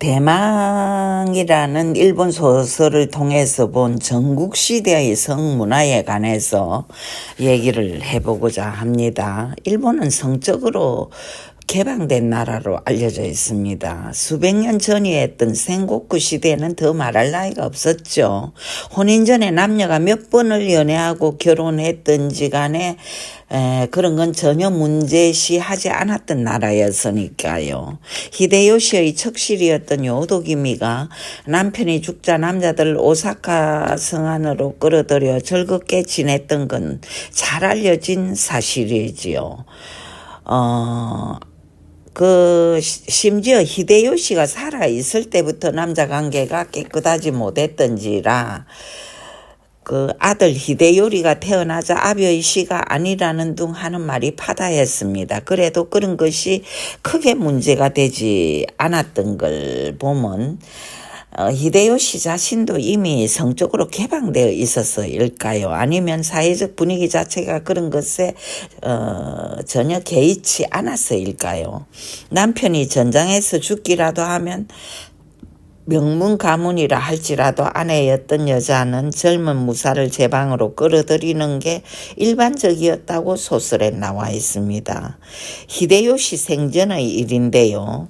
대망이라는 일본 소설을 통해서 본 전국시대의 성문화에 관해서 얘기를 해보고자 합니다. 일본은 성적으로 개방된 나라로 알려져 있습니다. 수백 년 전이었던 생고쿠 시대는 더 말할 나위가 없었죠. 혼인 전에 남녀가 몇 번을 연애하고 결혼했든지 간에 그런 건 전혀 문제시하지 않았던 나라였으니까요. 히데요시의 척실이었던 요도기미가 남편이 죽자 남자들 오사카 성안으로 끌어들여 즐겁게 지냈던 건 잘 알려진 사실이지요. 심지어 히데요시가 살아있을 때부터 남자 관계가 깨끗하지 못했던지라 아들 히데요리가 태어나자 아베의 시가 아니라는 둥 하는 말이 파다했습니다. 그래도 그런 것이 크게 문제가 되지 않았던 걸 보면 히데요시 자신도 이미 성적으로 개방되어 있어서일까요? 아니면 사회적 분위기 자체가 그런 것에 전혀 개의치 않아서일까요? 남편이 전장에서 죽기라도 하면 명문 가문이라 할지라도 아내였던 여자는 젊은 무사를 제 방으로 끌어들이는 게 일반적이었다고 소설에 나와 있습니다. 히데요시 생전의 일인데요.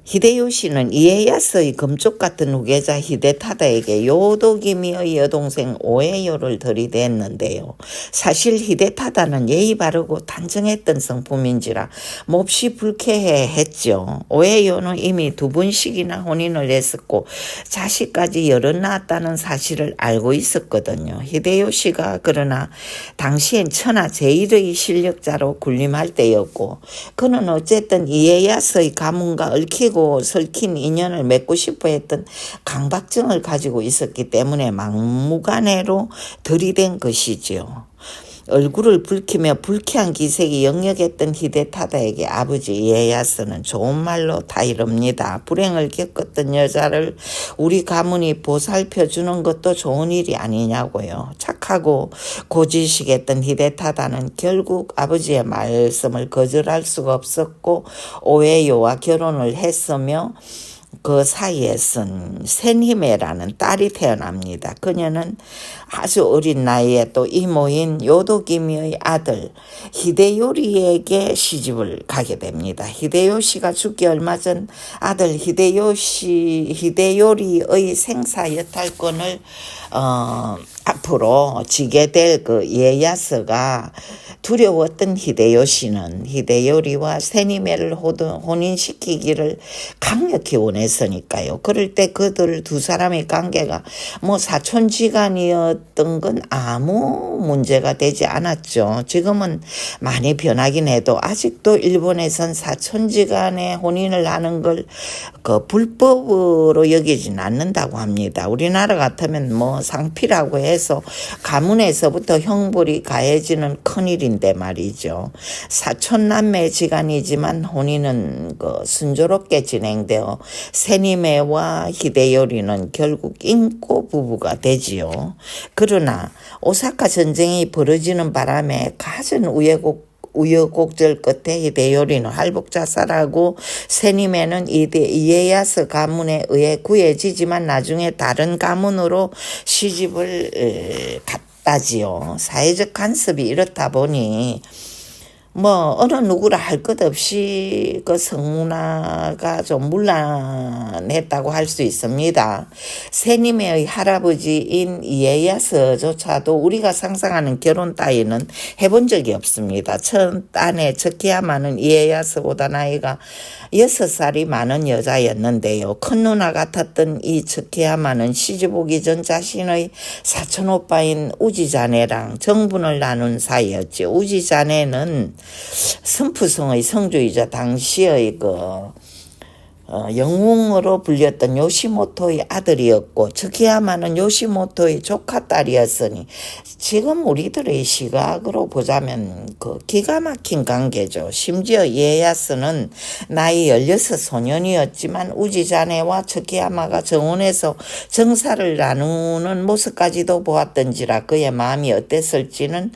히데요시는 이에야스의 금쪽 같은 후계자 히데타다에게 요도기미의 여동생 오에요를 들이댔는데요. 사실 히데타다는 예의 바르고 단정했던 성품인지라 몹시 불쾌해했죠. 오에요는 이미 2번씩이나 혼인을 했었고 자식까지 여럿 낳았다는 사실을 알고 있었거든요. 히데요시가 그러나 당시엔 천하 제일의 실력자로 군림할 때였고 그는 어쨌든 이에야스의 가문과 얽히고 설킨 인연을 맺고 싶어 했던 강박증을 가지고 있었기 때문에 막무가내로 들이댄 것이지요. 얼굴을 붉히며 불쾌한 기색이 역력했던 히데타다에게 아버지 이에야스는 좋은 말로 다 이럽니다. 불행을 겪었던 여자를 우리 가문이 보살펴주는 것도 좋은 일이 아니냐고요. 착하고 고지식했던 히데타다는 결국 아버지의 말씀을 거절할 수가 없었고 오에요와 결혼을 했으며 그 사이에선 센히메라는 딸이 태어납니다. 그녀는 아주 어린 나이에 또 이모인 요도기미의 아들 히데요리에게 시집을 가게 됩니다. 히데요시가 죽기 얼마 전 아들 히데요리의 생사 여탈권을 앞으로 지게 될 그 이에야스가 두려웠던 히데요시는 히데요리와 세니메를 혼인시키기를 강력히 원했으니까요. 그럴 때 그들 두 사람의 관계가 사촌지간이었던 건 아무 문제가 되지 않았죠. 지금은 많이 변하긴 해도 아직도 일본에선 사촌지간에 혼인을 하는 걸 불법으로 여기진 않는다고 합니다. 우리나라 같으면 상피라고 해서 가문에서부터 형벌이 가해지는 큰일인데 말이죠. 사촌남매지간이지만 혼인은 순조롭게 진행되어 세니메와 히데요리는 결국 인고 부부가 되지요. 그러나 오사카 전쟁이 벌어지는 바람에 갖은 우여곡절 끝에 히데요리는 할복자살하고 세니메는 이에야스 가문에 의해 구해지지만 나중에 다른 가문으로 시집을 갔다지요. 사회적 간섭이 이렇다 보니 어느 누구라 할 것 없이 그 성문화가 좀 문란했다고 할 수 있습니다. 세니메의 할아버지인 이에야스조차도 우리가 상상하는 결혼 따위는 해본 적이 없습니다. 첫 아내 츠키야마는 이에야스보다 나이가 6살이 많은 여자였는데요. 큰 누나 같았던 이 츠키야마는 시집 오기 전 자신의 사촌오빠인 우지자네랑 정분을 나눈 사이였지. 우지자네는 선푸성의 성주이자 당시의 영웅으로 불렸던 요시모토의 아들이었고 츠키야마는 요시모토의 조카 딸이었으니 지금 우리들의 시각으로 보자면 기가 막힌 관계죠. 심지어 이에야스는 나이 16 소년이었지만 우지자네와 츠키야마가 정원에서 정사를 나누는 모습까지도 보았던지라 그의 마음이 어땠을지는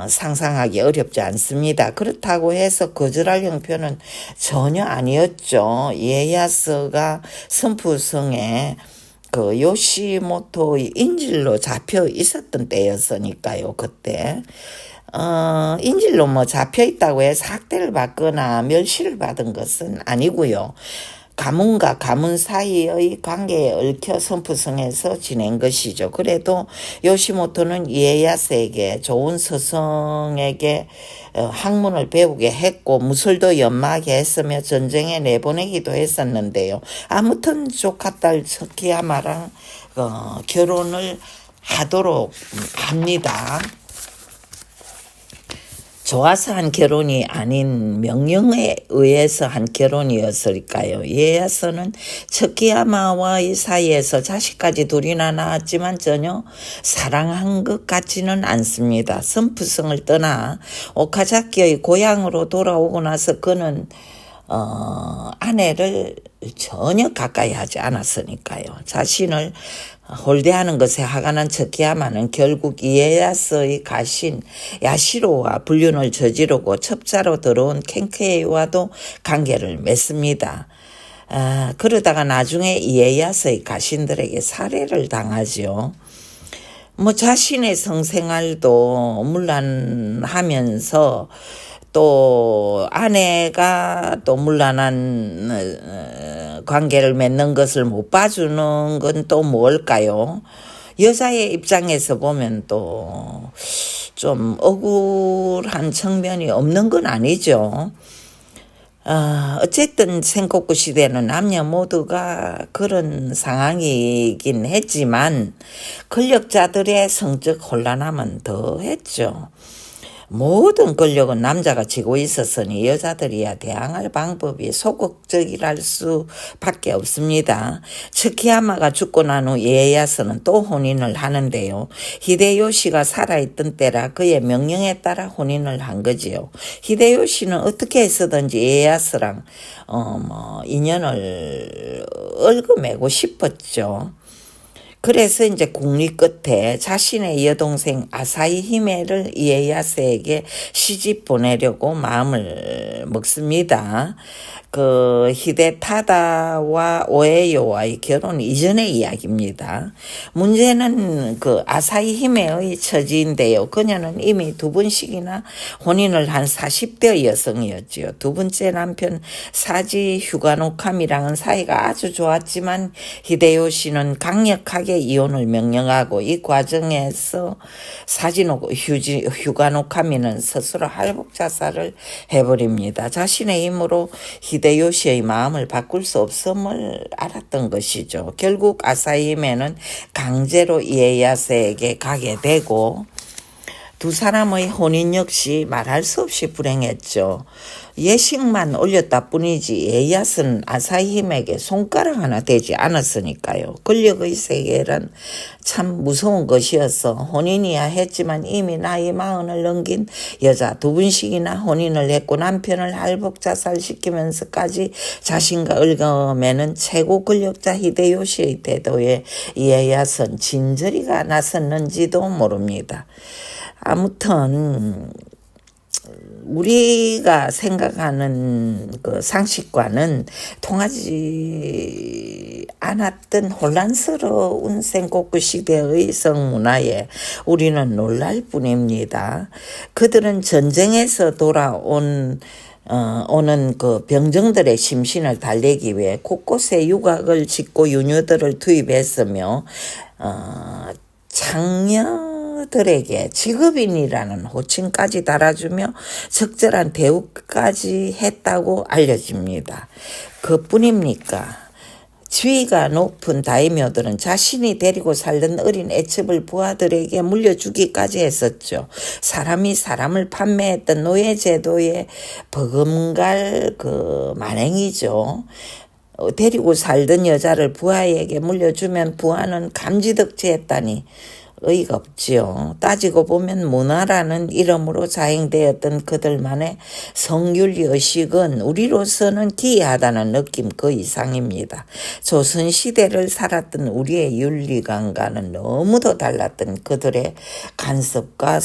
상상하기 어렵지 않습니다. 그렇다고 해서 거절할 형편은 전혀 아니었죠. 이에야스가 선푸성에 그 요시모토의 인질로 잡혀 있었던 때였으니까요. 그때 인질로 뭐 잡혀 있다고 해서 학대를 받거나 멸시를 받은 것은 아니고요. 가문과 가문 사이의 관계에 얽혀 선푸성에서 지낸 것이죠. 그래도 요시모토는 이에야스에게 좋은 스승에게 학문을 배우게 했고 무술도 연마하게 했으며 전쟁에 내보내기도 했었는데요. 아무튼 조카딸 츠키야마랑 결혼을 하도록 합니다. 좋아서 한 결혼이 아닌 명령에 의해서 한 결혼이었을까요? 이에야스는 츠키야마와의 사이에서 자식까지 둘이나 낳았지만 전혀 사랑한 것 같지는 않습니다. 선푸성을 떠나 오카자키의 고향으로 돌아오고 나서 그는 아내를 전혀 가까이 하지 않았으니까요. 자신을 홀대하는 것에 화가 난 츠키야마는 결국 이에야스의 가신 야시로와 불륜을 저지르고 첩자로 들어온 켄케이와도 관계를 맺습니다. 그러다가 나중에 이에야스의 가신들에게 살해를 당하죠. 뭐 자신의 성생활도 문란하면서 또 아내가 또 문란한 관계를 맺는 것을 못 봐주는 건 또 뭘까요? 여자의 입장에서 보면 또 좀 억울한 측면이 없는 건 아니죠. 어쨌든 senkoku 시대는 남녀 모두가 그런 상황이긴 했지만 권력자들의 성적 혼란함은 더했죠. 모든 권력은 남자가 쥐고 있었으니 여자들이야 대항할 방법이 소극적이랄 수밖에 없습니다. 츠키야마가 죽고 난 후 이에야스는 또 혼인을 하는데요. 히데요시가 살아있던 때라 그의 명령에 따라 혼인을 한 거지요. 히데요시는 어떻게 해서든지 이에야스랑 인연을 얽어매고 싶었죠. 그래서 이제 국리 끝에 자신의 여동생 아사히 히메를 이에야스에게 시집 보내려고 마음을 먹습니다. 그 히데타다와 오에요와의 결혼 이전의 이야기입니다. 문제는 그 아사히 히메의 처지인데요. 그녀는 이미 두 번씩이나 혼인을 한 40대 여성이었지요. 두 번째 남편 사지 휴가노카미랑은 사이가 아주 좋았지만 히데요시는 강력하게 이혼을 명령하고 이 과정에서 휴가노카미는 스스로 할복 자살을 해버립니다. 자신의 힘으로 히데요시의 마음을 바꿀 수 없음을 알았던 것이죠. 결국 아사히메는 강제로 이에야스에게 가게 되고 두 사람의 혼인 역시 말할 수 없이 불행했죠. 예식만 올렸다 뿐이지 이에야스는 아사히메에게 손가락 하나 대지 않았으니까요. 권력의 세계란 참 무서운 것이어서 혼인이야 했지만 이미 나이 40을 넘긴 여자 두 번씩이나 혼인을 했고 남편을 할복 자살시키면서까지 자신과 얽어매는 최고 권력자 히데요시의 태도에 이에야스는 진저리가 났었는지도 모릅니다. 아무튼 우리가 생각하는 그 상식과는 통하지 않았던 혼란스러운 senkoku 시대의 성문화에 우리는 놀랄 뿐입니다. 그들은 전쟁에서 돌아온 오는 그 병정들의 심신을 달래기 위해 곳곳에 유곽을 짓고 유녀들을 투입했으며 장녀들에게 직업인이라는 호칭까지 달아주며 적절한 대우까지 했다고 알려집니다. 그뿐입니까? 지위가 높은 다이묘들은 자신이 데리고 살던 어린 애첩을 부하들에게 물려주기까지 했었죠. 사람이 사람을 판매했던 노예제도의 버금갈 그 만행이죠. 데리고 살던 여자를 부하에게 물려주면 부하는 감지덕지했다니 의의가 없지요. 따지고 보면 문화라는 이름으로 자행되었던 그들만의 성윤리 의식은 우리로서는 기이하다는 느낌 그 이상입니다. 조선시대를 살았던 우리의 윤리관과는 너무도 달랐던 그들의 간섭과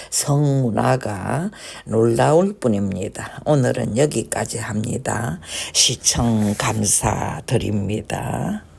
성문화가 놀라울 뿐입니다. 오늘은 여기까지 합니다. 시청 감사드립니다.